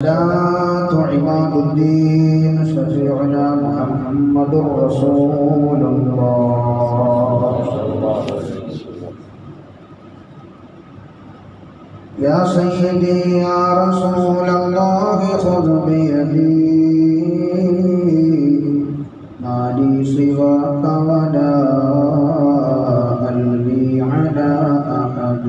السادات عماد الدين شفيعنا محمد رسول الله. يا سيدي يا رسول الله خذ بيدي ما لي سواك ولا قلبي على أحد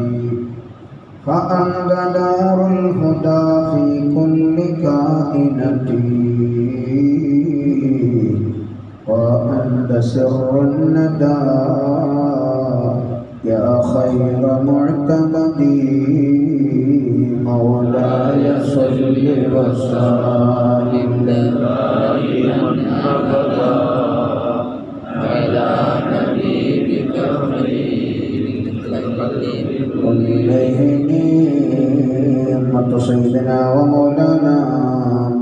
فأنت دار الهدى في كل كائنتي وأنت سر الندى يا خير معتمدي مولاي صل وسلم دائما أبدا على حبيبك خير الخلق كلهم سيدنا ومولانا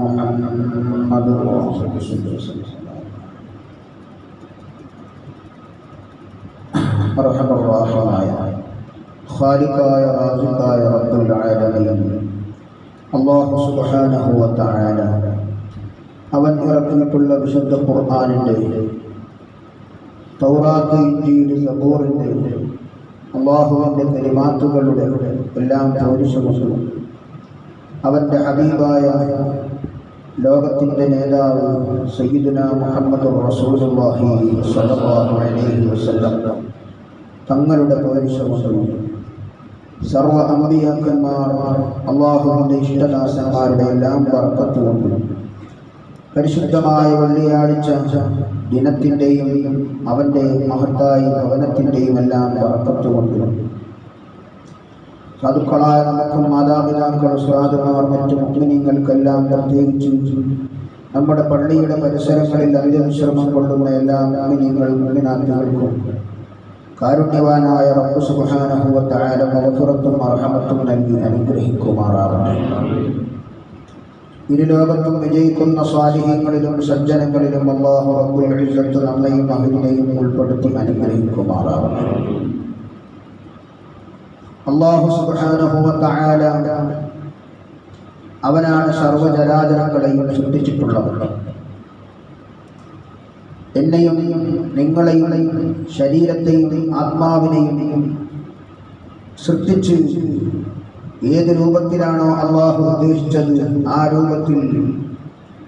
محمد رسول الله. أرحم الراحمين خالقاയ റാസിഖായ റബ്ബുൽ ആലമീൻ അല്ലാഹു സുബ്ഹാനഹു വ തആല അവൻ ഇറക്കിയിട്ടുള്ള വിശുദ്ധ ഖുർആനിന്റെ തൗറാത്ത്, ഇൻജീൽ, സബൂറിന്റെ അല്ലാഹുവിന്റെ കലിമാത്തുകളുടെ എല്ലാം പോരിച്ചുകൊണ്ട് അവന്റെ ഹബീബായ ലോകത്തിന്റെ നേതാവ് സയ്യിദുനാ മുഹമ്മദ് റസൂലുള്ളാഹി സ്വല്ലല്ലാഹു അലൈഹി വസല്ലം തങ്ങളുടെ പോരിച്ചുകൊണ്ട് സർവ്വ അമ്പിയാക്കന്മാർ അല്ലാഹുവിന്റെ ഇഷ്ടദാസന്മാരുടെ എല്ലാം ബർക്കത്ത് കൊണ്ട് പരിശുദ്ധമായ വെള്ളിയാഴ്ച ദിനത്തിൻ്റെയും അവൻ്റെ മഹത്തായ ഭവനത്തിൻ്റെയും എല്ലാം ബർക്കത്ത് കൊണ്ട് സാധുക്കളായ നമുക്കും മാതാപിതാക്കൾ, ഉസ്താദുമാർ, മറ്റു മുഅ്മിനീങ്ങൾക്കെല്ലാം പ്രത്യേകിച്ച് നമ്മുടെ പള്ളിയുടെ പരിസരങ്ങളിൽ അന്ത്യവിശ്രമം കൊള്ളുന്ന എല്ലാ മുഅ്മിനീങ്ങൾ മുഅ്മിനാത്തുകൾക്കും കാരുണ്യവാനായ റബ്ബ് സുബ്ഹാനഹു വ തആല മഗ്ഫിറത്തും മർഹമത്തും നൽകി അനുഗ്രഹിക്കുമാറാവട്ടെ. ഇരുലോകത്തും വിജയിക്കുന്ന സ്വാലിഹീങ്ങളിലും സജ്ജനങ്ങളിലും അല്ലാഹു റബ്ബുൽ ഇസ്സത്ത് നമ്മയും അഹ്ലിനെയും ഉൾപ്പെടുത്തി അനുഗ്രഹിക്കുമാറാവട്ടെ. അല്ലാഹു സുബ്ഹാനഹു വ തആല അവനാണ് സർവ്വചരാചരങ്ങളെയും സൃഷ്ടിച്ചിട്ടുള്ളത്. എന്നെയും നിങ്ങളെയും ശരീരത്തെയും ആത്മാവിനെയും സൃഷ്ടിച്ച് ഏത് രൂപത്തിലാണോ അല്ലാഹു ഉദ്ദേശിച്ചത് ആ രൂപത്തിൽ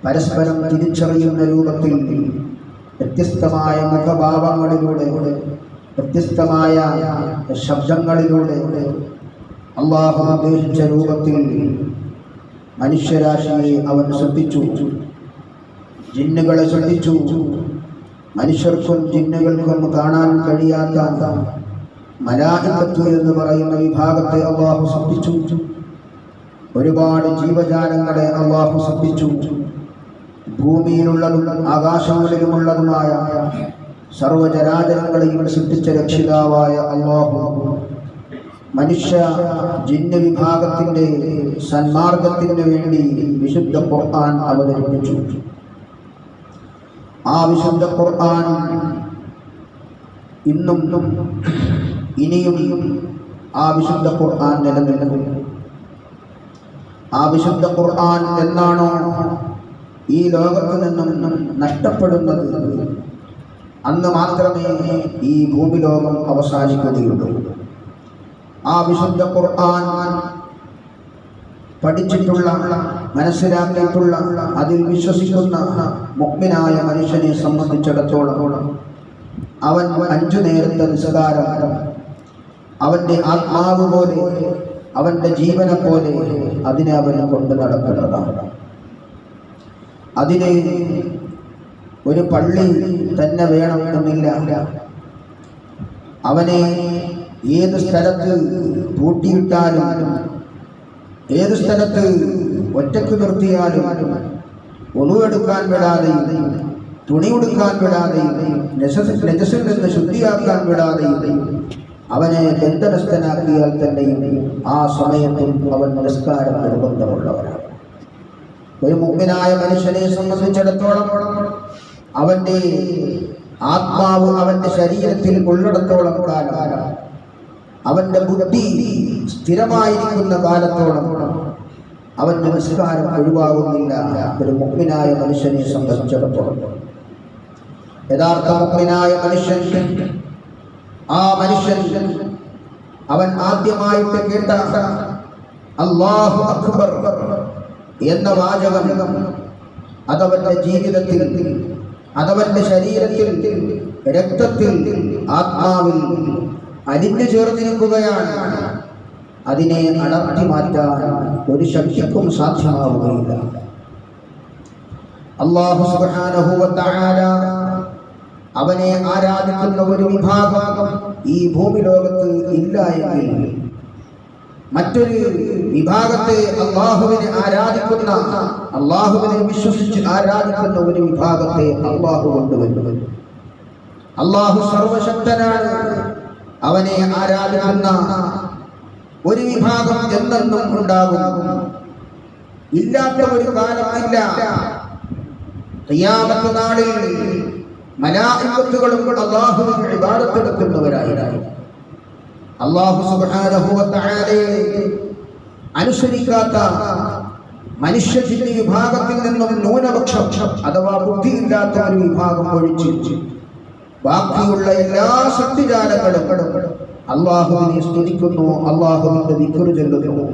പരസ്പരം തിരിച്ചറിയുന്ന രൂപത്തിൽ വ്യത്യസ്തമായ മുഖഭാവങ്ങളിലൂടെ, വ്യത്യസ്തമായ ശബ്ദങ്ങളിലൂടെ അല്ലാഹു ഉദ്ദേശിച്ച രൂപത്തിൽ മനുഷ്യരാശിയെ അവൻ സൃഷ്ടിച്ചു. ജിന്നുകളെ സൃഷ്ടിച്ചു. മനുഷ്യർക്കും ജിന്നുകൾക്കും കാണാൻ കഴിയാത്ത മലായികത്ത് എന്ന് പറയുന്ന വിഭാഗത്തെ അല്ലാഹു സൃഷ്ടിച്ചു. ഒരുപാട് ജീവജാലങ്ങളെ അല്ലാഹു സൃഷ്ടിച്ചു. ഭൂമിയിലുള്ളതും ആകാശങ്ങളിലുമുള്ളതുമായ സർവചരാചരങ്ങളെയും സൃഷ്ടിച്ച രക്ഷിതാവായ അല്ലാഹു മനുഷ്യ ജിന്ന് വിഭാഗത്തിൻ്റെ സന്മാർഗത്തിന് വേണ്ടി വിശുദ്ധ ഖുർആൻ അവതരിപ്പിച്ചു. ആ വിശുദ്ധ ഖുർആൻ ഇന്നും ഇനിയും ആ വിശുദ്ധ ഖുർആൻ നിലനിൽക്കും. ആ വിശുദ്ധ ഖുർആൻ എന്നാണോ ഈ ലോകത്ത് നിന്നും നഷ്ടപ്പെടുന്നത് അന്ന് മാത്രമേ ഈ ഭൂമി ലോകം അവസാനിക്കുകയുള്ളൂ. ആ വിശുദ്ധ ഖുർആൻ പഠിച്ചിട്ടുള്ള, മനസ്സിലാക്കിയിട്ടുള്ള, അതിൽ വിശ്വസിക്കുന്ന മുഅ്മിനായ മനുഷ്യനെ സംബന്ധിച്ചിടത്തോളം അവൻ 5 നേരത്തെ നിസ്കാരം അവൻ്റെ ആത്മാവ് പോലെ, അവൻ്റെ ജീവനെ പോലെ അതിനെ അവൻ കൊണ്ട് നടക്കുന്നതാണ്. അതിന് ഒരു പള്ളി തന്നെ വേണം എന്നില്ല. അവനെ ഏത് സ്ഥലത്ത് പൂട്ടിയിട്ടാലും, ഏത് സ്ഥലത്ത് ഒറ്റക്ക് നിർത്തിയാലും, ഒന്നുമെടുക്കാൻ വിടാതെയും, തുണി ഉടുക്കാൻ വിടാതെയും, നജസിൽ നിന്ന് ശുദ്ധിയാക്കാൻ വിടാതെയും അവനെ ബന്ധനസ്ഥനാക്കിയാൽ തന്നെയും ആ സമയത്തും അവൻ നിസ്കാരം നിർബന്ധമുള്ളവരാണ്. ഒരു മുഅ്മിനായ മനുഷ്യനെ സംബന്ധിച്ചിടത്തോളം അവൻ്റെ ആത്മാവ് അവൻ്റെ ശരീരത്തിൽ ഉള്ളിടത്തോളം കാലം, അവൻ്റെ ബുദ്ധി സ്ഥിരമായിരിക്കുന്ന കാലത്തോളം അവന്റെ നിസ്കാരം ഒഴിവാകുന്നില്ല. ഒരു മുഅ്മിനായ മനുഷ്യനെ സംബന്ധിച്ചിടത്തോളം യഥാർത്ഥ മുഅ്മിനായ മനുഷ്യൻ, ആ മനുഷ്യൻ അവൻ ആദ്യമായിട്ട് കേട്ട അല്ലാഹു അക്ബർ എന്ന വാചകം അതവന്റെ ജീവിതത്തിൽ, അതവന്റെ ശരീരത്തിൽ, രക്തത്തിൽ, ആത്മാവിൽ അലിഞ്ഞു ചേർന്നിരിക്കുകയാണ്. അതിനെ അടർത്തി മാറ്റാൻ ഒരു ശക്തിക്കും സാധ്യമാവുകയില്ല. അല്ലാഹു സുബ്ഹാനഹു വ തആല അവനെ ആരാധിക്കുന്ന ഒരു വിഭാഗം ഈ ഭൂമി ലോകത്ത് ഇല്ല എങ്കിൽ മറ്റൊരു വിഭാഗത്തെ അല്ലാഹുവിനെ ആരാധിക്കുന്ന, അല്ലാഹുവിനെ വിശ്വസിച്ച് ആരാധിക്കുന്ന ഒരു വിഭാഗത്തെ അല്ലാഹു കൊണ്ടുവരും. അല്ലാഹു സർവശക്തനാണ്. അവനെ ആരാധിക്കുന്ന ഒരു വിഭാഗം എന്നെന്നും ഉണ്ടാകും. ഇല്ലാത്ത ഒരു കാലമില്ല. ഖിയാമത്ത് നാളിൽ മലായികത്തുകളും അല്ലാഹുവിനെ ഇബാദത്ത് നടത്തുന്നവരായി. അല്ലാഹു സുബ്ഹാനഹു വ തആലയെ അനുസരിക്കാത്ത മനുഷ്യ ജിന്നി വിഭാഗത്തിൽ നിന്നും ന്യൂനപക്ഷം അഥവാ ബുദ്ധിയില്ലാത്ത ഒരു വിഭാഗം ഒഴിച്ച് ബാക്കിയുള്ള എല്ലാ സൃഷ്ടിജാലങ്ങളും അല്ലാഹുവിനെ സ്തുതിക്കുന്നു, അല്ലാഹുവിന്റെ ദിക്ർ ചൊല്ലുന്നു,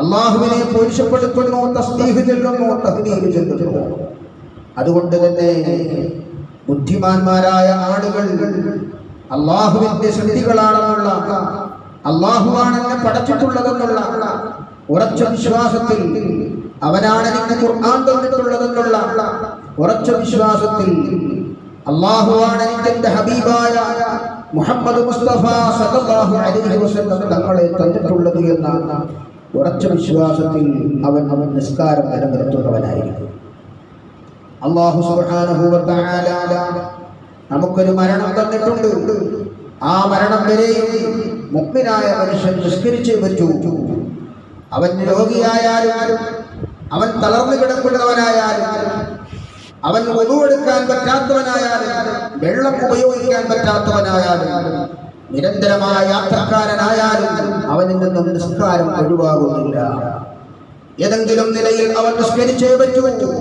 അല്ലാഹുവിനെ പോരിശപ്പെടുത്തുന്നു, തസ്ബീഹ് ചൊല്ലുന്നു, തഹ്ലീൽ ചൊല്ലുന്നു. അതുകൊണ്ട് തന്നെ ബുദ്ധിമാന്മാരായ ആളുകൾ അല്ലാഹുവിന്റെ സൃഷ്ടികളാണെന്നുള്ള, അല്ലാഹുവാണ് എന്നെ പടച്ചിട്ടുള്ളതെന്നുള്ള ഉറച്ച വിശ്വാസത്തിൽ, അവനാണ് എനിക്ക് ഖുർആൻ തന്നിട്ടുള്ളതെന്നുള്ള ഉറച്ച വിശ്വാസത്തിൽ, അല്ലാഹുവാണ് എനിക്ക് എൻ്റെ ഹബീബായ മുഹമ്മദ് മുസ്തഫ സല്ലല്ലാഹു അലൈഹി വസല്ലം തങ്ങളെ തന്നിട്ടുള്ളത് എന്ന ഉറച്ച വിശ്വാസത്തിൽ അവൻ നിസ്കാരം നിലനിർത്തുന്നവനായിരിക്കും. അല്ലാഹു സുബ്ഹാനഹു വ തആല നമുക്കൊരു മരണം തന്നിട്ടുണ്ട്. ആ മരണം വരെയും മുഅ്മിനായ മനുഷ്യൻ നിസ്കരിച്ചേ പറ്റൂ. അവൻ രോഗിയായാലും, അവൻ തളർന്നു കിടക്കുന്നവനായാലും, അവൻ ഒന്നുമെടുക്കാൻ പറ്റാത്തവനായാലും, വെള്ളം ഉപയോഗിക്കാൻ പറ്റാത്തവനായാലും, നിരന്തരമായ യാത്രക്കാരനായാലും അവനിൽ നിന്നും നിസ്കാരം ഒഴിവാകുന്നില്ല. ഏതെങ്കിലും നിലയിൽ അവൻ നിസ്കരിച്ചേ പറ്റൂ.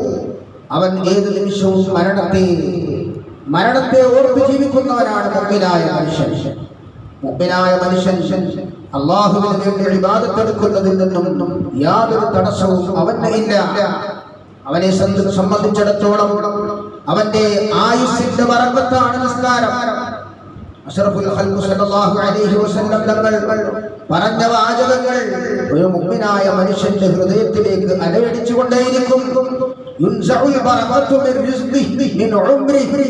അവൻ ഏത് നിമിഷവും മരണത്തെ ഓർത്ത് ജീവിക്കുന്നവനാണ് മുഅ്മിനായ മനുഷ്യൻ. മുഅ്മിനായ മനുഷ്യൻ അല്ലാഹുവിന് വേണ്ടി ഇബാദത്ത് എടുക്കുന്നതിൽ നിന്നും യാതൊരു തടസ്സവും അവന് ഇല്ല. അവനെ സംബന്ധിച്ചിടത്തോളം അവന്റെ ആയുസ്സിന്റെ ബറക്കത്താണ് നിസ്കാരം. അഷ്റഫുൽ ഖൽഖ് സല്ലല്ലാഹു അലൈഹി വസല്ലം തങ്ങൾ പറഞ്ഞ വാചകങ്ങൾ ഒരു മുഅ്മിനായ മനുഷ്യന്റെ ഹൃദയത്തിലേക്ക് അലയടിച്ചുകൊണ്ടേയിരിക്കും. യുൻസഉൽ ബറകത്തു മിൻ റിസ്ഖിഹി മിൻ ഉംരിഹി.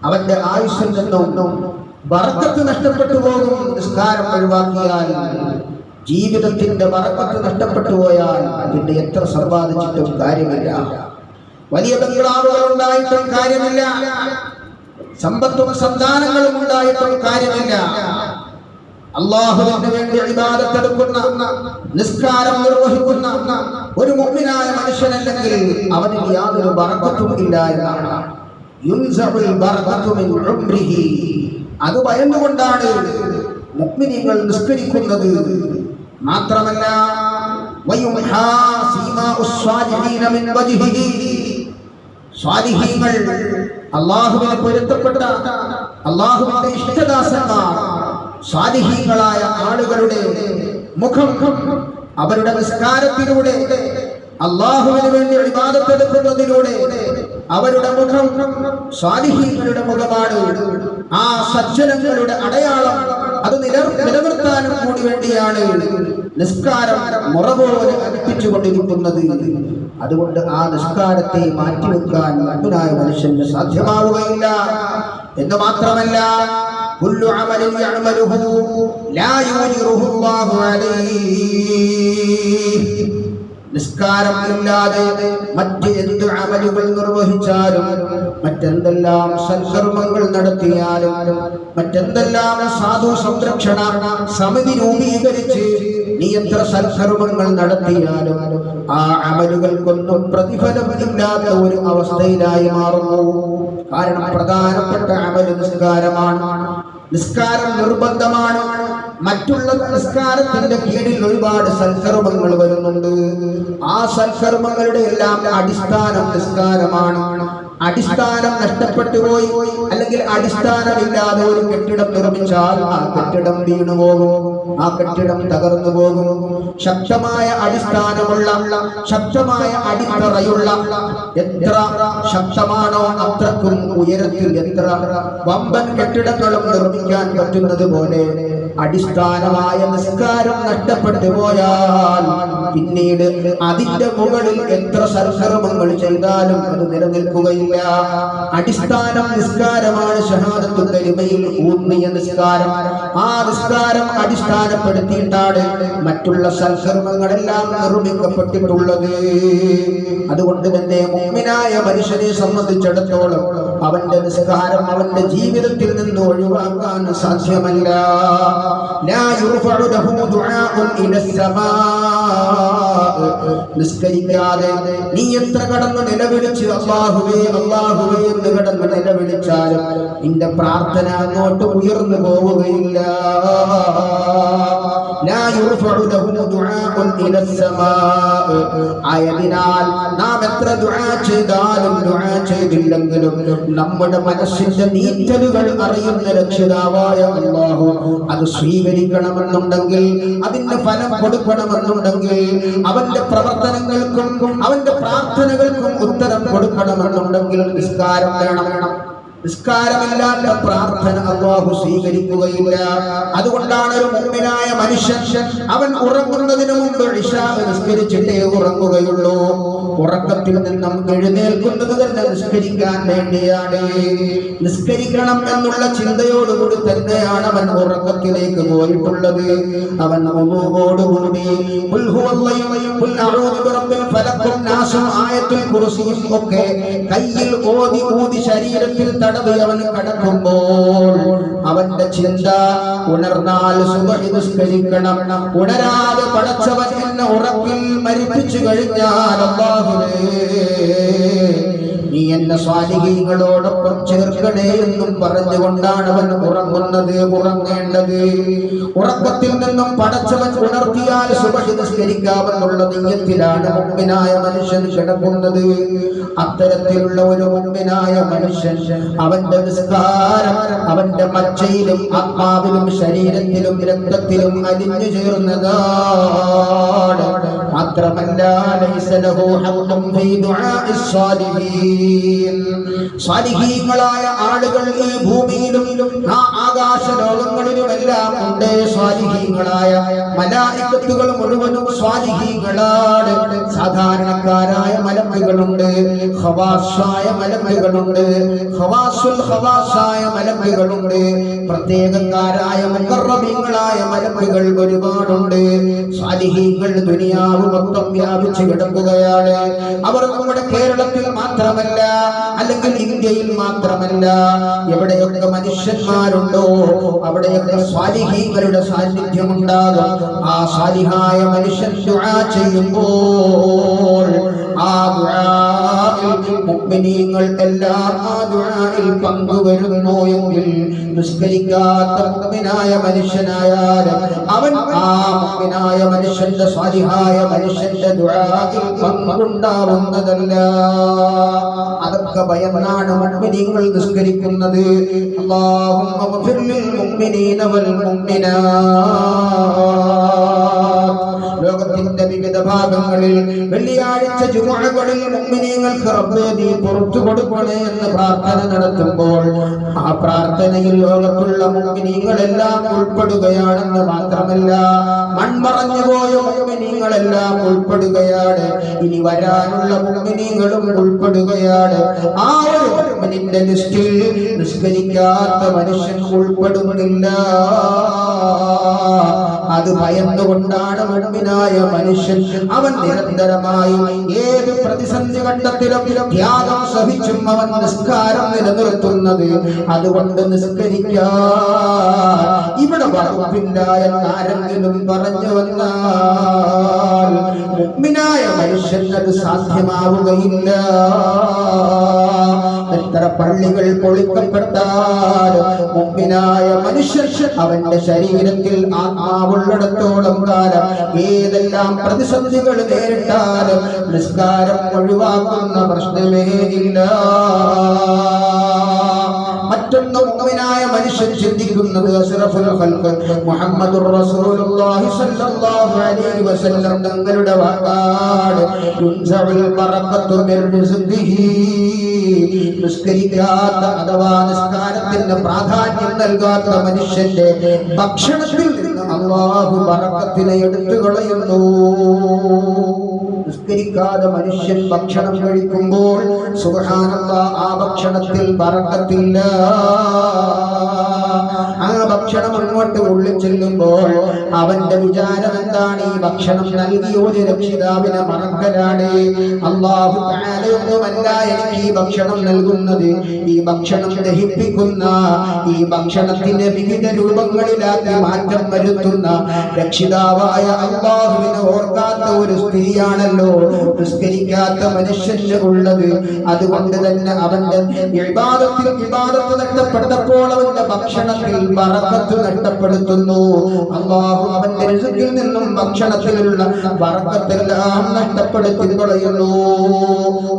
അവന്റെ ആയുസ്സിൽ നിന്നും ബറക്കത്ത് നഷ്ടപ്പെട്ടു പോകും. നിസ്കാരം ഒഴിവാക്കിയാൽ, ജീവിതത്തിന്റെ ബറക്കത്ത് നഷ്ടപ്പെട്ടു പോയാൽ അതിന്റെ എത്ര സമ്പാദിച്ചിട്ടും കാര്യമില്ല. വലിയ ബംഗ്ലാവുകൾ ഉണ്ടായിട്ടും കാര്യമില്ല, സമ്പത്തും സന്താനങ്ങളും ഉണ്ടായിട്ടും കാര്യമില്ല. അല്ലാഹുവിന് വേണ്ടി ഇബാദത്ത് എടുക്കുന്ന, നിസ്കാരം നിർവഹിക്കുന്ന ഒരു മുഅ്മിനായ മനുഷ്യനല്ലെങ്കിൽ അവന് യാതൊരു ബറക്കത്തും ഇല്ല എന്നാണ്. യുൻസഉൽ ബറകത്തു മിൻ ഉംരിഹി. അത് ഭയന്നുകൊണ്ടാണ് മുഅ്മിനീങ്ങൾ നിസ്കരിക്കുന്നത്. മാത്രമല്ല വയുംഹാ സീമാഉസ് സ്വാലിഹീന മിൻ വജ്ഹിഹി. സ്വാലിഹീങ്ങൾ, അല്ലാഹുവിനെ പൊരുത്തപ്പെട്ട, അല്ലാഹുവിന്റെ ഇഷ്ടദാസന്മാർ, സ്വാലിഹീങ്ങളായ ആളുകളുടെ മുഖം അവരുടെ നിസ്കാരത്തിലൂടെ, അല്ലാഹുവിന് വേണ്ടി ഇബാദത്ത് എടുക്കുന്നതിലൂടെ അവരുടെ മുഖം സ്വാലിഹീങ്ങളുടെ മുഖമാണ്. ആ സജ്ജനങ്ങളുടെ അടയാളം അത് നിലനിർത്താനും കൂടി വേണ്ടിയാണ് നിസ്കാരം മുറ പോലെ അനുഷ്ഠിച്ചുകൊണ്ടിരിക്കുന്നത്. അതുകൊണ്ട് ആ നിസ്കാരത്തെ മാറ്റിവെക്കാൻ മുഅ്മിനായ മനുഷ്യന് സാധ്യമാവുകയില്ല. എന്ന് മാത്രമല്ല, കുല്ലു അമലിൻ യഅമലുഹു ലാ യുജിറുഹു അല്ലാഹു അലൈഹി. നിസ്കാരം ഇല്ലാതെ മറ്റ് എന്ത് അമലുകൾ നിർവഹിച്ചാലും, മറ്റെന്തെല്ലാം സൽക്കർമ്മങ്ങൾ നടത്തിയാലും, മറ്റെന്തെല്ലാം സാധു സംരക്ഷണ സമിതി രൂപീകരിച്ച് നീ എത്ര സൽക്കർമ്മങ്ങൾ നടത്തിയാലും ആ അമലുകൾക്കൊന്നും പ്രതിഫലം ഇല്ലാത്ത ഒരു അവസ്ഥയിലായി മാറുന്നു. കാരണം പ്രധാനപ്പെട്ട അമല് നിസ്കാരമാണ്. നിസ്കാരം നിർബന്ധമാണ്. മറ്റുള്ള നിസ്കാരത്തിന്റെ കീഴിൽ ഒരുപാട് സൽക്കർമ്മങ്ങൾ വരുന്നുണ്ട്. ആ സൽക്കർമ്മങ്ങളുടെ എല്ലാം അടിസ്ഥാനം നിസ്കാരമാണ്. അടിസ്ഥാനം നഷ്ടപ്പെട്ടു പോയി, അല്ലെങ്കിൽ അടിസ്ഥാനമില്ലാതെ ഒരു കെട്ടിടം നിർമ്മിച്ചാൽ ആ കെട്ടിടം വീണു പോകും, ആ കെട്ടിടം തകർന്നു പോകും. ശക്തമായ അടിസ്ഥാനമുള്ള, ശക്തമായ അടിത്തറയുള്ള, എത്ര ശക്തമാണോ അത്രക്കും ഉയരത്തിൽ എത്ര വമ്പൻ കെട്ടിടങ്ങളും നിർമ്മിക്കാൻ പറ്റുന്നത് പോലെ അടിസ്ഥാനമായ നിസ്കാരം നഷ്ടപ്പെട്ടു പോയാൽ പിന്നീട് അതിന്റെ മുകളിൽ എത്ര സൽക്കർമ്മങ്ങൾ ചെയ്താലും അത് നിലനിൽക്കുകയില്ല. അടിസ്ഥാനം നിസ്കാരമാണ്. ശഹാദത്തുൽ കലിമയിൽ ഊന്നിയ നിസ്കാരം. ആ നിസ്കാരം അടിസ്ഥാനപ്പെടുത്തിയിട്ടാണ് മറ്റുള്ള സൽക്കർമ്മങ്ങളെല്ലാം നിർമ്മിക്കപ്പെട്ടിട്ടുള്ളത്. അതുകൊണ്ട് തന്നെ മുഅ്മിനായ മനുഷ്യനെ സംബന്ധിച്ചിടത്തോളം അവന്റെ നിസ്കാരം അവന്റെ ജീവിതത്തിൽ നിന്ന് ഒഴിവാക്കാൻ സാധ്യമല്ല. ലാ യുർഫഉ ലഹു ദുആഉൻ ഇലസ്സമാ. നിസ്കരിക്കാതെ നീ എത്ര കടന്ന് നിലവിളിച്ച് അല്ലാഹുവേ അല്ലാഹുവേ എന്ന് കടന്ന് നിലവിളിച്ചാലും നിന്റെ പ്രാർത്ഥന അങ്ങോട്ട് ഉയർന്നു പോവുകയില്ല. ലാ യുർഫഉ ലഹു ദുആഉൻ ഇലസ്സമാ. ആയതിനാൽ നാം എത്ര ദുആ ചെയ്താലും ദുആ ചെയ്തില്ലെങ്കിലും നമ്മുടെ മനസ്സിന്റെ നീറ്റലുകൾ അറിയുന്ന രക്ഷിതാവായ അല്ലാഹു അത് സ്വീകരിക്കണമെന്നുണ്ടെങ്കിൽ, അതിന്റെ ഫലം കൊടുക്കണമെന്നുണ്ടെങ്കിൽ, അവന്റെ പ്രവർത്തനങ്ങൾക്കും അവന്റെ പ്രാർത്ഥനകൾക്കും ഉത്തരം കൊടുക്കണമെന്നുണ്ടെങ്കിൽ നിസ്കാരം വേണം. നിസ്കാരമില്ലാത്ത പ്രാർത്ഥന അല്ലാഹു സ്വീകരിക്കുകയില്ല. അതുകൊണ്ടാണ് ഒരു മുഅ്മിനായ മനുഷ്യൻ അവൻ ഉറങ്ങുന്നതിന് മുമ്പ് ഇശാ നിസ്കരിച്ചിട്ടേ ഉറങ്ങുകയുള്ളൂ. ഉറക്കത്തിൽ നിന്നും എഴുന്നേൽക്കുന്നത് തന്നെ നിസ്കരിക്കാൻ വേണ്ടിയാണ്. നിസ്കരിക്കണം എന്നുള്ള ചിന്തയോടുകൂടി തന്നെയാണ് അവൻ ഉറക്കത്തിലേക്ക് പോയിട്ടുള്ളത്. അവൻ വുളൂഓടുകൂടി ഖുൽ ഹുവല്ലാഹു ഖുൽ അഊദു ബിറബ്ബിൽ ഫലഖും നാസും ആയത്തുൽ കുർസിയും ഒക്കെ കയ്യിൽ ഓതി ശരീരത്തിൽ തടവി അവൻ കടക്കുമ്പോൾ അവന്റെ ചിന്ത ഉണർന്നാൽ സുബ്ഹി നിസ്കരിക്കണം. ഉണരാതെ പടച്ചവൻ എന്നെ ഉറക്കിൽ മരിപ്പിച്ചു കഴിഞ്ഞാൽ അല്ലാഹുവേ നീ എന്നെ സ്വാലിഹീങ്ങളോടൊപ്പം ചേർക്കണേ എന്നും പറഞ്ഞുകൊണ്ടാണ് അവൻ ഉറങ്ങുന്നത്, ഉറങ്ങേണ്ടത്. ഉറക്കത്തിൽ നിന്നും പടച്ചവൻ ഉണർത്തിയാൽ സുബ്ഹി നിസ്കരിക്കാമെന്നുള്ള നിയ്യത്തിലാണ് മുഅ്മിനായ മനുഷ്യൻ കിടക്കുന്നത്. അത്തരത്തിലുള്ള ഒരു മുഅ്മിനായ മനുഷ്യൻ അവന്റെ നിസ്കാരം അവന്റെ മജ്ജയിലും ആത്മാവിലും ശരീരത്തിലും രക്തത്തിലും അലിഞ്ഞു ചേർന്നതാണ്. മാത്രമല്ല ലൈസ ലഹു ഹഖ്ഖുൻ ഫീ ദുആഇസ് സ്വാലിഹീൻ. സ്വാലിഹീങ്ങളായ ആളുകൾ ഈ ഭൂമിയിലും ആ ആകാശ ലോകങ്ങളിലുമെല്ലാം ഉണ്ട്. സ്വാലിഹീങ്ങളായ മലായികത്തുകൾ മുഴുവനും സ്വാലിഹീങ്ങളാണ്. സാധാരണക്കാരായ മലക്കുകളുണ്ട്, ഖവാസായ മലക്കുകളുണ്ട്, ഖവാസുൽ ഖവാസായ മലക്കുകളുണ്ട്, പ്രത്യേകക്കാരായ മുഖറബീങ്ങളായ മലക്കുകൾ ഒരുപാടുണ്ട്. സ്വാലിഹീങ്ങൾ ദുനിയാവ് മൊത്തം വ്യാപിച്ചു കിടക്കുകയാണ്. അവർ നമ്മുടെ കേരളത്തിൽ മാത്രമല്ല, അല്ലെങ്കിൽ ഇന്ത്യയിൽ മാത്രമല്ല, എവിടെയൊക്കെ മനുഷ്യന്മാരുണ്ടോ അവിടെയൊക്കെ സ്വാലിഹീങ്ങളുടെ സാന്നിധ്യമുണ്ടാകും. ആ സാലിഹായ മനുഷ്യൻ ദുആ ചെയ്യുമ്പോൾ ആ ദുആയിൽ മുഅ്മിനീങ്ങൾ എല്ലാം ആ ദുആയിൽ പങ്കുവരുന്നു എങ്കിൽ നിസ്കരിക്കാത്ത മുഅ്മിനായ മനുഷ്യനായാലും അവൻ ആ മുഅ്മിനായ മനുഷ്യന്റെ സ്വാലിഹായ മനുഷ്യന്റെ ദുആയിൽ പങ്കുണ്ടാവുന്നതല്ല. അതൊക്കെ ഭയന്നാണ് മുഅ്മിനീങ്ങൾ നിസ്കരിക്കുന്നത്. അല്ലാഹുമ്മ ഗ്ഫിർ ലിൽ മുഅ്മിനീന വൽ മുഅ്മിനാത്ത്. ലോകത്തിന്റെ വിവിധ ഭാഗങ്ങളിൽ വെള്ളിയാഴ്ച ജുമുഅകളിൽ മുഅ്മിനീങ്ങൾക്ക് റബ്ബേ നീ പുറത്തു കൊടുക്കണേ എന്ന് പ്രാർത്ഥന നടത്തുമ്പോൾ ആ പ്രാർത്ഥനയിൽ ലോകത്തുള്ള മുഅ്മിനീങ്ങളെല്ലാം ഉൾപ്പെടുകയാണെന്ന് മാത്രമല്ല, മൺമറഞ്ഞു പോയ മുഅ്മിനീങ്ങളെല്ലാം ഉൾപ്പെടുകയാണ്. ഇനി വരാനുള്ള മുഅ്മിനീങ്ങളും ഉൾപ്പെടുകയാണ്. ആ ഒരു മുഅ്മിനിന്റെ ലിസ്റ്റിൽ നിസ്കരിക്കാത്ത മനുഷ്യൻ ഉൾപ്പെടുന്നില്ല. അത് ഭയന്നുകൊണ്ടാണ് മുഅ്മിനായ മനുഷ്യൻ അവൻ നിരന്തരമായി ഏത് പ്രതിസന്ധി ഘട്ടത്തിലും ത്യാഗം സഹിച്ചും അവൻ നിസ്കാരം നിലനിർത്തുന്നത്. അതുകൊണ്ട് നിസ്കരിക്കാൻ ഇവിടെ വകുപ്പില്ല എന്നാരെങ്കിലും പറഞ്ഞു വന്നാൽ മുഅ്മിനായ മനുഷ്യൻ അത് സാധ്യമാവുകയില്ല. എത്ര പള്ളികൾ പൊളിക്കപ്പെട്ടാലും മുഅ്മിനായ മനുഷ്യൻ അവന്റെ ശരീരത്തിൽ ആത്മാവുള്ളിടത്തോളം കാലം ഏതെല്ലാം പ്രതിസന്ധികൾ നേരിട്ടാലും നിസ്കാരം ഒഴിവാക്കുന്ന പ്രശ്നമേ ഇല്ല. മറ്റൊന്ന് മുഅ്മിനായ മനുഷ്യൻ ചിന്തിക്കുന്നത് അഷ്റഫുൽ ഖൽഖ് മുഹമ്മദുർ റസൂലുള്ളാഹി സ്വല്ലല്ലാഹു അലൈഹി വസല്ലം തങ്ങളുടെ വാക്കാണ് യുൻസഉൽ ബറകത്തു മിർ റിസ്ഖിഹി. നിസ്കരിക്കാത്ത അഥവാ നിസ്കാരത്തിന് പ്രാധാന്യം നൽകാത്ത മനുഷ്യന്റെ ഭക്ഷണത്തിൽ നിന്ന് അല്ലാഹു ബറകത്തിനെ എടുത്തു കളയുന്നു. നിസ്കരിക്കാതെ മനുഷ്യൻ ഭക്ഷണം കഴിക്കുമ്പോൾ സുബ്ഹാനല്ലാഹ് ആ ഭക്ഷണത്തിൽ ബറകത്തില്ല. ആ ഭക്ഷണം അങ്ങോട്ട് ഉള്ളിൽ ചെല്ലുമ്പോൾ അവന്റെ വിചാരം എന്താണ്? ഈ ഭക്ഷണം നൽകിയ ഒരു രക്ഷിതാവിനെ മറക്കലാണ്. അല്ലാഹു തആലയൊന്നുമല്ല എനിക്ക് ഈ ഭക്ഷണം നൽകുന്നത്, ഈ ഭക്ഷണം ദഹിപ്പിക്കുന്ന, ഈ ഭക്ഷണത്തിന്റെ വിവിധ രൂപങ്ങളിലാക്കി മാറ്റം വരുത്തുന്ന രക്ഷിതാവായ അല്ലാഹുവിനെ ഓർക്കാത്ത ഒരു സ്ത്രീയാണല്ലോ നിസ്കരിക്കാത്ത മനുഷ്യന് ഉള്ളത്. അതുകൊണ്ട് തന്നെ അവന്റെ ഇബാദത്ത് നഷ്ടപ്പെട്ടപ്പോൾ അവന്റെ ഭക്ഷണത്തിൽ ബറക്കത്ത് നഷ്ടപ്പെടുത്തുന്നു. അല്ലാഹു അവന്റെ റിസ്കിൽ നിന്നും ഭക്ഷണത്തിലുള്ള ബറക്കത്തെല്ലാം നഷ്ടപ്പെടുത്തി കളയുന്നു.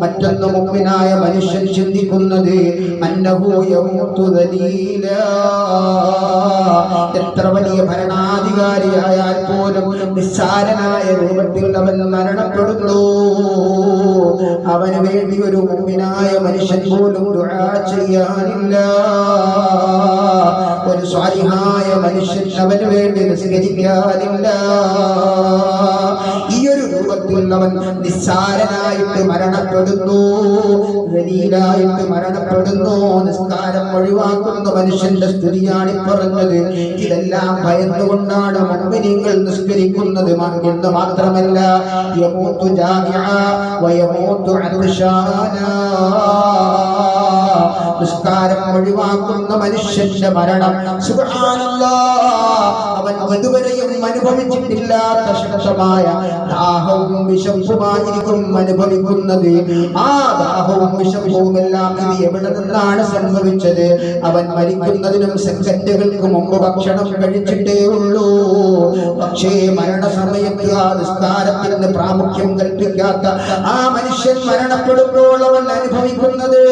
മറ്റൊന്ന് മുഅ്മിനായ മനുഷ്യൻ ചിന്തിക്കുന്നത് അന്നഹു യമൂതു ദലീല. എത്ര വലിയ ഭരണാധികാരിയായാൽ പോലും നിസ്സാരനായ രൂപത്തിൽ അവൻ മരണപ്പെടുന്നു. അവന് വേണ്ടി ഒരു മുഅ്മിനായ മനുഷ്യൻ പോലും ദുആ ചെയ്യാനില്ല. ഒരു സ്വാലിഹായ മനുഷ്യൻ അവന് വേണ്ടി നിസ്കരിക്കാനില്ല. ഈ ഒരു രൂപത്തിൽ അവൻ നിസ്സാരനായിട്ട് മരണപ്പെടുന്നു, ദലീലായിട്ട് മരണപ്പെടുന്നു. നിസ്കാരം ഒഴിവാക്കുന്ന മനുഷ്യന്റെ സ്ഥിതിയാണ് പറഞ്ഞത്. ഇതെല്ലാം ഭയന്നുകൊണ്ടാണ് മുഅ്മിനീങ്ങൾ നിസ്കരിക്കുന്നത് എന്ന് മാത്രമല്ല യമൂതു ജാഇഅ വയമൂതു അത്ശാനാ. നിസ്കാരം ഒഴിവാക്കുന്ന മനുഷ്യന്റെ മരണം സുബ്ഹാനല്ലാഹ് അവൻ ഇതുവരെയും അനുഭവിച്ചിട്ടില്ലാത്ത ശക്തമായ ദാഹവും വിശപ്പുമായിരിക്കും അനുഭവിക്കുന്നത്. ആ ദാഹവും വിശപ്പുമെല്ലാം ഇത് എവിടെ നിന്നാണ് സംഭവിച്ചത്? അവൻ മരിക്കുന്നതിനും സെക്കൻഡുകൾക്ക് മുമ്പ് ഭക്ഷണം കഴിച്ചിട്ടേ ഉള്ളൂ. പക്ഷേ മരണസമയത്ത് ആ നിസ്കാരത്തിന് പ്രാമുഖ്യം കൽപ്പിക്കാത്ത ആ മനുഷ്യൻ മരണപ്പെടുമ്പോൾ അവൻ അനുഭവിക്കുന്നത്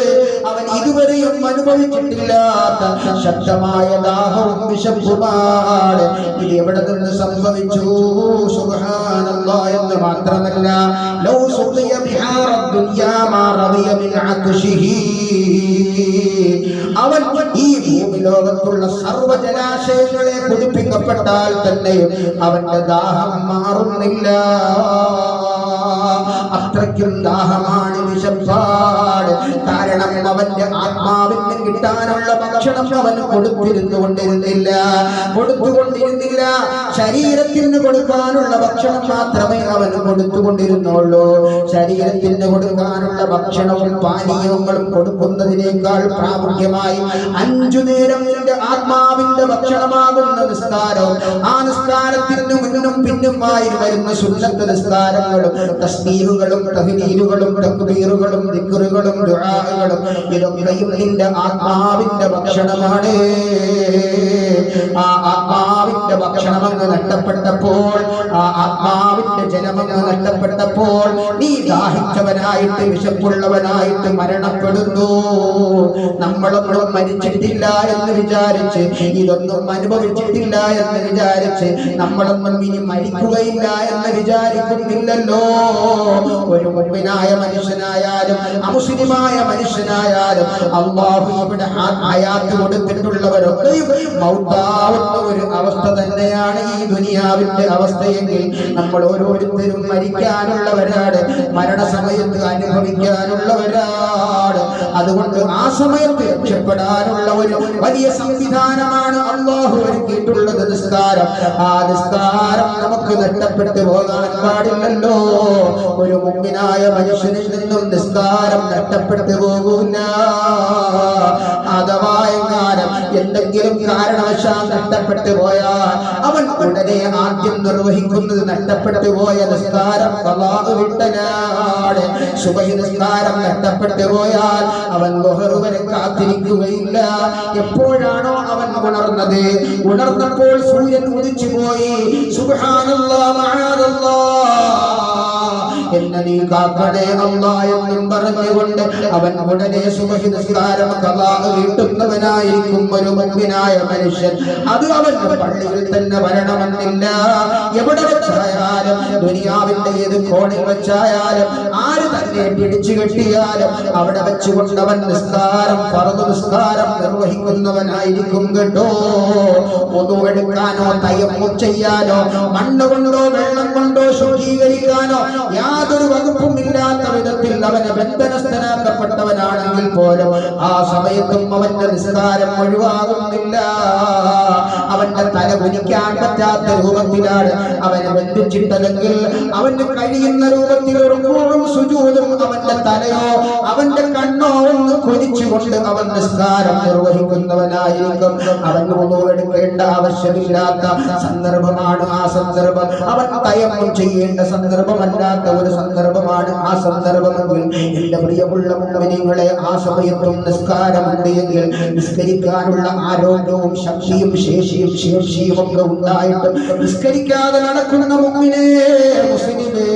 അവൻ ഇതുവരെയും അനുഭവിച്ചിട്ടില്ലാത്ത ശക്തമായ ദാഹവും വിശപ്പുമാണ്. ഇത് എവിടെ നിന്ന് സംഭവിച്ചു? സുബ്ഹാനല്ലാഹ് എന്ന് മാത്രമല്ല ലൗ സുഖിയ ബിഹാറദ് ദുനിയാ മാ റവിയ മിൻ അത്ശിഹി. അവൻ ഈ ഭൂമിലോകത്തുള്ള സർവ്വ ജലാശയങ്ങളെ കുടിപ്പിക്കപ്പെട്ടാൽ തന്നെ അവന്റെ ദാഹം മാറുന്നില്ല. അത്രയ്ക്കും ദാഹമാണ്, വിശപ്പാണ്. കാരണം അവന്റെ ആത്മാവിന് കിട്ടാനുള്ള ഭക്ഷണം അവൻ കൊടുത്തുകൊണ്ടിരുന്നില്ല. ശരീരത്തിന് കൊടുക്കാനുള്ള ഭക്ഷണം മാത്രമേ അവൻ കൊടുത്തുകൊണ്ടിരുന്നുള്ളൂ. ശരീരത്തിന് കൊടുക്കാനുള്ള ഭക്ഷണവും പാനീയങ്ങളും കൊടുക്കുന്നതിനേക്കാൾ പ്രാമുഖ്യമായി 5 നേരം നിന്റെ ആത്മാവിന്റെ ഭക്ഷണമാകുന്ന നിസ്കാരവും ആ നിസ്കാരത്തിന് മുന്നും പിന്നുമായി വരുന്ന സുന്നത്ത് നിസ്കാരങ്ങളും തസ്ബീഹുകളും തഹ്ലീലുകളും തക്ബീറുകളും ദിക്റുകളും ദുആകളും ഇതൊക്കെയും നിന്റെ ആത്മാവിന്റെ ഭക്ഷണമാണ്. ആ ആത്മാവിന്റെ ഭക്ഷണമെന്ന് നഷ്ടപ്പെട്ടപ്പോൾ, ആ ആത്മാവിന്റെ ജലമെന്ന് നഷ്ടപ്പെട്ടപ്പോൾ നീ ദാഹിച്ചവനായിട്ട് വിശപ്പുള്ളവനായിട്ട് മരണപ്പെടുന്നു. നമ്മളൊന്നും മരിച്ചിട്ടില്ല എന്ന് വിചാരിച്ച്, ഇതൊന്നും അനുഭവിച്ചിട്ടില്ല എന്ന് വിചാരിച്ച് നമ്മളൊന്നും ഇനി മരിക്കുകയില്ല എന്ന് വിചാരിക്കുന്നില്ലല്ലോ. ഒരു മുഅ്മിനായ മനുഷ്യനായാലും അമുസ്ലിമായ മനുഷ്യനായാലും അല്ലാഹു ഇവിടെ ഹയാത്ത് കൊടുത്തിട്ടുള്ളവരൊക്കെയും മൗത്താവുന്ന ഒരു അവസ്ഥ തന്നെയാണ് ഈ ദുനിയാവിന്റെ അവസ്ഥയെങ്കിൽ നമ്മൾ ഓരോരുത്തരും മരിക്കാനുള്ളവരാണ്, മരണസമയത്ത് അനുഭവിക്കാനുള്ളവരാണ്. അതുകൊണ്ട് ആ സമയത്ത് രക്ഷപ്പെടാനുള്ള ഒരു വലിയ സംവിധാനമാണ് അല്ലാഹു ഒരുക്കിയിട്ടുള്ളത് നിസ്കാരം. ആ നിസ്കാരം നമുക്ക് നഷ്ടപ്പെട്ടു പോകാൻ പാടില്ലല്ലോ. ഒരു മുഅ്മിനായ മനുഷ്യനിൽ നിന്നും നിസ്കാരം നഷ്ടപ്പെട്ടു പോകൂല. അഥവാ എങ്ങാനും എന്തെങ്കിലും കാരണവശാൽ നഷ്ടപ്പെട്ടു പോയാൽ അവൻ ഉടനെ ആദ്യം നിർവഹിക്കുന്നത് നഷ്ടപ്പെട്ടു പോയ നിസ്കാരം ഖളാ വിട്ടനാണ്. സുബഹി നിസ്കാരം നഷ്ടപ്പെട്ടു പോയാൽ അവൻ ളുഹർ വരെ കാത്തിരിക്കുകയില്ല. എപ്പോഴാണോ അവൻ ഉണർന്നപ്പോൾ സൂര്യൻ ഉദിച്ചു പോയി. സുബ്ഹാനല്ലാഹ് മഅദല്ലാഹ്, എന്നെ നീ കാക്കണേ അല്ലാഹ് എന്നും പറഞ്ഞുകൊണ്ട് അവൻ ഉടനെ സുബഹി നിസ്കാരം ഖളാ വീട്ടുന്നവനായിരിക്കും ഒരു മുഅ്മിനായ മനുഷ്യൻ. അത് അവന്റെ പള്ളിയിൽ തന്നെ വരണമെന്നില്ല. എവിടെ വെച്ചായാലും, ദുനിയാവിന്റെ ഏത് കോണിൽ വെച്ചായാലും, ആര് തന്നെ പിടിച്ചു കെട്ടിയാലും അവിടെ വെച്ചുകൊണ്ട് അവൻ നിസ്കാരം, ഫർദ് നിസ്കാരം നിർവഹിക്കുന്നവനായിരിക്കും കേട്ടോ. ഒന്നു എടുക്കാനോ തയമ്മും ചെയ്യാനോ മണ്ണ് കൊണ്ടോ വെള്ളം കൊണ്ടോ ശുദ്ധീകരിക്കാനോ യാതൊരു വകുപ്പും ഇല്ലാത്ത വിധത്തിൽ അവന് ബന്ധനസ്ഥനാക്കപ്പെട്ടവനാണെങ്കിൽ പോലും ആ സമയത്തും അവന്റെ നിസ്കാരം ഒഴിവാകുന്നില്ല. അവന്റെ തല കുനിക്കാൻ പറ്റാത്ത രൂപത്തിലാണ് അവനെ ബന്ധിച്ചിട്ടതെങ്കിൽ അവന് കഴിയുന്ന രൂപത്തിൽ റുകൂഉം സുജൂദും അവന്റെ തലയോ അവന്റെ കണ്ണോ ഒന്ന് കുനിച്ചുകൊണ്ട് അവൻ നിസ്കാരം നിർവഹിക്കുന്നവനായിരിക്കും. അവൻ വുളൂ എടുക്കേണ്ട ആവശ്യമില്ലാത്ത സന്ദർഭമാണ് ആ സന്ദർഭം. അവൻ തയമ്മും ചെയ്യേണ്ട സന്ദർഭമല്ലാത്ത ഒരു സന്ദർഭമാണ് ആ സന്ദർഭമെങ്കിൽ എന്റെ പ്രിയമുള്ള മുഅ്മിനീങ്ങളെ, ആ സമയത്തും നിസ്കാരമുണ്ട് എങ്കിൽ നിസ്കരിക്കാനുള്ള ആരോഗ്യവും ശക്തിയും ശേഷിയും ഒക്കെ ഉണ്ടായിട്ട് നിസ്കരിക്കാതെ നടക്കുന്ന മുഅ്മിനേ, മുസ്ലിമേ,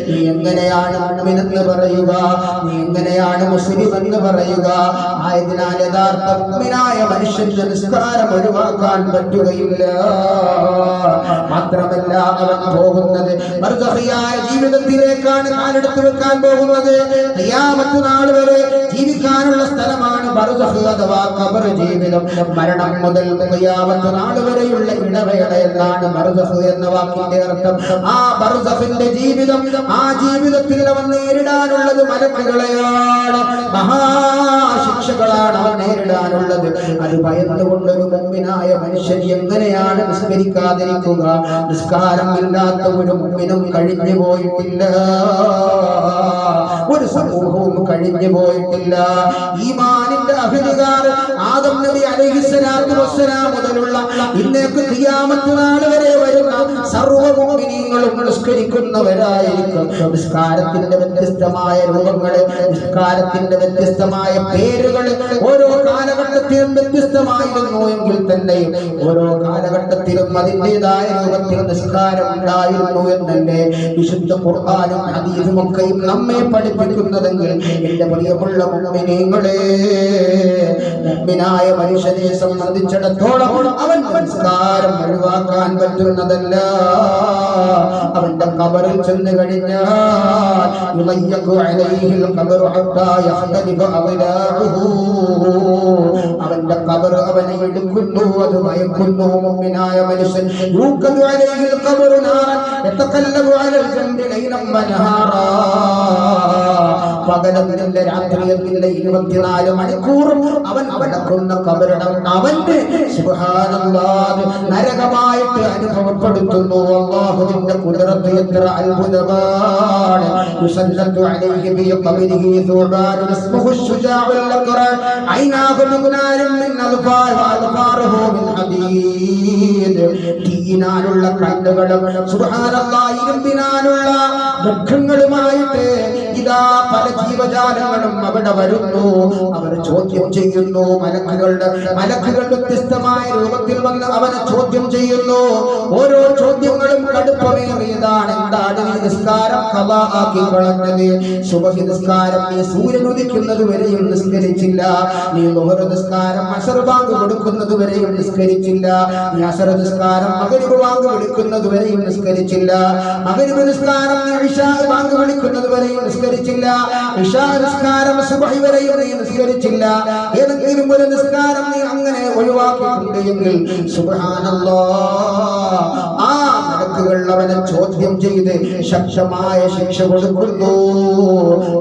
നീ എങ്ങനെയാണ് മുഅ്മിനെന്ന് പറയുക? നീ എങ്ങനെയാണ് മുസ്ലിം എന്ന് പറയുക? ആയതിനാൽ യഥാർത്ഥ മുഅ്മിനായ മനുഷ്യന്റെ നിസ്കാരം ഒഴിവാക്കാൻ പറ്റുകയില്ല. മാത്രമല്ല, അവൻ പോകുന്നത് ബർസഖിയായ ജീവിതത്തിലേക്കാണ് കാലെടുത്ത് വെക്കാൻ പോകുന്നത്. ഖിയാമത്ത് നാൾ വരെ ജീവിക്കാനുള്ള സ്ഥലമാണ് ബർസഖ് അഥവാ ഖബർ ജീവിതം. മരണം മുതൽ ഖിയാമത്ത് നാൾ വരെയുള്ള ഇടവേള എന്നാണ് ബർസഖ് എന്ന വാക്കിന്റെ അർത്ഥം. ആ ബർസഖിന്റെ ജീവിതം, ആ ജീവിതത്തിൽ അവൻ നേരിടാനുള്ളത് മലക്കുകളെയാണ്, മഹാശിക്ഷകളാണ് അവൻ നേരിടാനുള്ളത്. അത് ഭയന്നുകൊണ്ടൊരു മുഅ്മിനായ മനുഷ്യൻ എങ്ങനെയാണ് നിസ്കരിക്കാതിരിക്കുക? നിസ്കാരം ഇല്ലാത്ത ഒരു മുഅ്മിനും കഴിഞ്ഞു പോയിട്ടില്ല, ഒരു സമൂഹവും കഴിഞ്ഞു പോയിട്ടില്ല. ഈമാനിന്റെ അഹ്ലുകാർ ആദം നബി അലൈഹിസ്സലാത്തു വസ്സലാം മുതലുള്ള ഇന്നേക്ക് ഖിയാമത്ത് നാൾ വരെ വരുന്ന സർവ്വ മുഅ്മിനീങ്ങളും നിസ്കരിക്കുന്നവരായിരിക്കും. നിസ്കാരത്തിന്റെ വ്യത്യസ്തമായ രൂപങ്ങള്, നിസ്കാരത്തിന്റെ വ്യത്യസ്തമായ പേരുകള് ഓരോ കാലഘട്ടത്തിലും വ്യത്യസ്തമായിരുന്നു എങ്കിൽ തന്നെയും ഓരോ കാലഘട്ടത്തിലും അതിൻ്റെതായ രൂപത്തിൽ നിസ്കാരം ഉണ്ടായിരുന്നു എന്നല്ലേ വിശുദ്ധ ഖുർആനും ഹദീസും ഒക്കെയും നമ്മെ പഠിപ്പിക്കുന്നതെങ്കിൽ എന്റെ പ്രിയമുള്ള മുഅ്മിനീങ്ങളെ, മുഅ്മിനായ മനുഷ്യനെ സംബന്ധിച്ചിടത്തോളം അവൻ നിസ്കാരം ഒഴിവാക്കാൻ പറ്റുന്നതല്ല. അവന്റെ ഖബറിൽ ചെന്ന് കഴിഞ്ഞാൽ യുളയ്യഖു അലൈഹിൽ ഖബറു ഹത്താ യഖ്തലിഫ അദ്ലാഉഹു, അവന്റെ ഖബർ അവനെ എടുക്കുന്നു, അത് ഭയക്കുന്നു. മുഅ്മിനായ മനുഷ്യൻ യൂഖദു അലൈഹിൽ ഖബറു നാറൻ യതകല്ലബു അലൽ ജംബി ലൈലൻ വനഹാറാ, പകലത്തിന്റെ രാത്രിയത്തിന്റെ 24 മണിക്കൂറും അവൻ അടക്കുന്ന ഖബറിടം അവന്റെ സുബ്ഹാനല്ലാഹ് നരകമായിട്ട് അനുഭവപ്പെടുത്തുന്നു. അല്ലാഹുവിന്റെ ഖുദ്റത്ത് എത്ര അത്ഭുതമാണ്. യുസല്ലത്തു അലൈഹി ബി ഖബരിഹി സുബാൻ ഇസ്മുഹു ശുജാഉൽ അഖ്റ ഐനാഹു മുഗ്നാരും മിൻ അൽഫാർ വഅൽഫാറുഹു മിൻ ഹദീദ്, തീനാലുള്ള കണ്ണുകളും സുബ്ഹാനല്ലാഹ് ഇരുമ്പിനാലുള്ള മുഖങ്ങളുമായിട്ട് ഇതാ പല ജീവജാലങ്ങളും അവിടെ വരുന്നു. അവർ ചോദ്യം ചെയ്യുന്നു. മലക്കുകൾ വ്യത്യസ്തമായ രൂപത്തിൽ വന്ന് അവനെ ചോദ്യം ചെയ്യുന്നു. ഓരോ ചോദ്യങ്ങളും കടുപ്പമേറിയതാണ്. എന്താണ് നീ നിസ്കാരം ഖളാ ആക്കി കളഞ്ഞത്? സുബഹി നിസ്കാരം നീ സൂര്യൻ ഉദിക്കുന്നത് വരെയും നിസ്കരിച്ചില്ല. നീ ളുഹർ നിസ്കാരം അസ്ർ ബാങ്ക് കൊടുക്കുന്നത് വരെയും നിസ്കരിച്ചില്ല. നീ അസ്ർ നിസ്കാരം മഗ്രിബ് ബാങ്ക് വിളിക്കുന്നത് വരെയും നിസ്കരിച്ചില്ല. മഗ്രിബ് നിസ്കാരം നീ ഇശാ ബാങ്ക് വിളിക്കുന്നത് വരെയും നിസ്കരിച്ചില്ല. ഇശാ നിസ്കാരം സുബ്ഹി വരെയും നീ നിസ്കരിച്ചില്ല. ഏതെങ്കിലും ഒരു നിസ്കാരം നീ അങ്ങനെ ഒഴിവാക്കിയിട്ടുണ്ട് എങ്കിൽ സുബ്ഹാനല്ലാഹ്, ആ മലക്കുകൾ അവനെ ചോദ്യം ചെയ്ത് ശക്തമായ ശിക്ഷ കൊടുക്കുന്നു.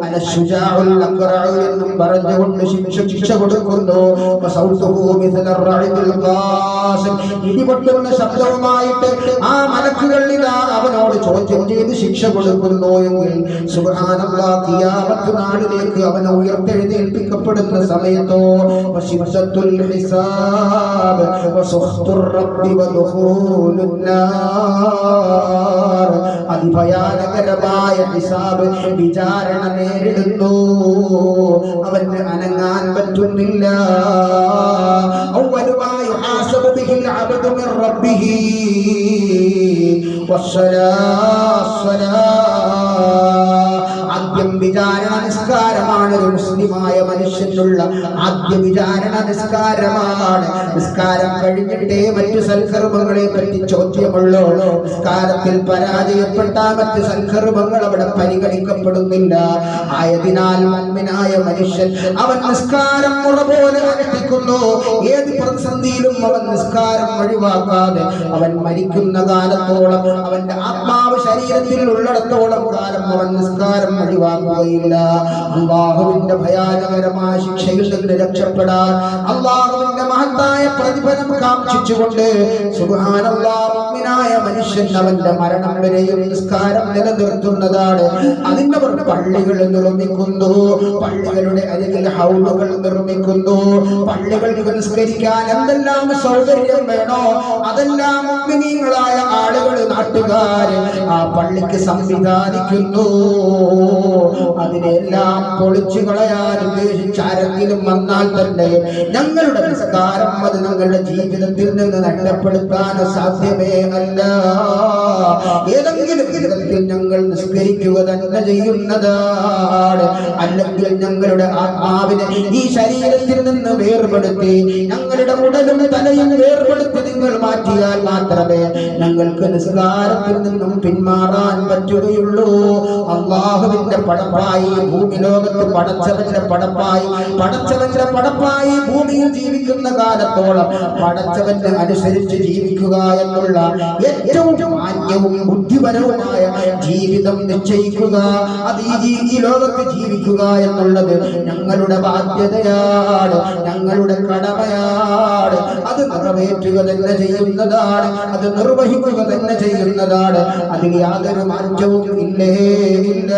അനശുജാഉൽ അഖറഉ എന്നും പറഞ്ഞുകൊണ്ട് ശിക്ഷ കൊടുക്കുന്നു. വസൗതുഹു മിഥല റഅദിൽ ഖാസിം, ഇടിപൊട്ടുന്ന ശബ്ദവുമായിട്ട് ആ മലക്കുകൾ ഇതാ അവനോട് ചോദ്യം ചെയ്ത് ശിക്ഷ കൊടുക്കുന്നു എങ്കിൽ സുബ്ഹാനല്ലാഹ്, ഖിയാമത്ത് നാളിലേക്ക് അവനെ ഉയർത്തെഴുന്നേൽപ്പിക്കപ്പെടുന്ന സമയത്തോ വശിഫത്തുൽ ഹിസാബ് വസുഖ്തുർ റബ്ബി വദുഖൂലുൻ നാർ, അതിഭയാനകരമായ ഹിസാബ് വിചാരണ നേരിടുന്നു. അവന് അനങ്ങാൻ പറ്റുന്നില്ല. അവ്വലുമായി യുഹാസബു ബിഹിൽ അബ്ദു മിൻ റബ്ബിഹി ആദ്യം വിചാരണ നിസ്കാരമാണ്. ഒരു മുസ്ലിമായ മനുഷ്യനുള്ള ആദ്യ വിചാരണ നിസ്കാരമാണ്. നിസ്കാരം കഴിഞ്ഞിട്ടേ മറ്റു സൽക്കർമ്മങ്ങളെ പറ്റി ചോദ്യമുള്ളൂ. നിസ്കാരത്തിൽ പരാജയപ്പെട്ട മറ്റ് സൽക്കർമ്മങ്ങൾ അവിടെ പരിഗണിക്കപ്പെടുന്നില്ല. ആയതിനാൽ മുഅ്മിനായ മനുഷ്യൻ അവൻ നിസ്കാരം മുറ പോലെ അനുഷ്ഠിക്കുന്നു. ഏത് പ്രതിസന്ധിയിലും അവൻ നിസ്കാരം ഒഴിവാക്കാതെ അവൻ മരിക്കുന്ന കാലത്തോളം, അവന്റെ ആത്മാവ് ശരീരത്തിൽ ഉള്ളിടത്തോളം കാലം അവൻ നിസ്കാരം ഒഴിവാക്കുകയില്ല. അല്ലാഹുവിന്റെ ഭയാനകരമായ ശിക്ഷയിൽ നിന്ന് രക്ഷപ്പെടാൻ അല്ലാഹുവിന്റെ മഹത്തായ പ്രതിഫലം കാംക്ഷിച്ചുകൊണ്ട് സുബ്ഹാനല്ലാഹ്, മുഅ്മിനായ മനുഷ്യൻ അവന്റെ മരണം വരെയും നിസ്കാരം നിലനിർത്തുന്നതാണ്. അതിനവർ പള്ളികൾ നിർമ്മിക്കുന്നു, പള്ളികളുടെ അരികിൽ ഹൗലുകൾ നിർമ്മിക്കുന്നു. പള്ളികൾക്ക് നിസ്കരിക്കാൻ എന്തെല്ലാം സൗകര്യം വേണോ അതെല്ലാം മുഅ്മിനീങ്ങളായ ആളുകൾ, നാട്ടുകാർ ആ പള്ളിക്ക് സംവിധാനിക്കുന്നു. അതിനെല്ലാം പൊളിച്ചു കളയാൻ ഉദ്ദേശിച്ച് ആരെങ്കിലും വന്നാൽ തന്നെ ഞങ്ങളുടെ നിസ്കാരം അത് ഞങ്ങളുടെ ജീവിതത്തിൽ നിന്ന് നഷ്ടപ്പെടുത്താൻ സാധ്യമേ അല്ല. ഏതെങ്കിലും വിധത്തിൽ ഞങ്ങൾ നിസ്കരിക്കുക തന്നെ ചെയ്യുന്നതാണ്. അല്ലെങ്കിൽ ഞങ്ങളുടെ ആത്മാവിനെ ഈ ശരീരത്തിൽ നിന്ന് വേർപെടുത്തി ഞങ്ങളുടെ ഉടലും തലയും വേർപെടുത്തി നിങ്ങൾ മാറ്റിയാൽ മാത്രമേ ഞങ്ങൾക്ക് നിസ്കാരത്തിൽ നിന്നും പിന്മാറാൻ പറ്റുകയുള്ളൂ. അല്ലാഹുവിന്റെ പടപ്പായി ഭൂമി ലോകത്ത് പടച്ചവന്റെ പടപ്പായി ഭൂമിയിൽ ജീവിക്കുന്ന കാലത്തോളം പടച്ചവന്റെ അനുസരിച്ച് ജീവിക്കുക എന്നുള്ള ഏറ്റവും മാന്യവും ബുദ്ധിപരവുമായ ജീവിതം നിശ്ചയിക്കുക, അത് ഈ ലോകത്ത് ജീവിക്കുക എന്നുള്ളത് ഞങ്ങളുടെ ബാധ്യതയാണ്, ഞങ്ങളുടെ കടമയാണ്. അത് നിറവേറ്റുക തന്നെ ചെയ്യുന്നതാണ്, അത് നിർവഹിക്കുക തന്നെ ചെയ്യുന്നതാണ്. അതിൽ യാതൊരു മാറ്റവും ഇല്ലേ ഇല്ല.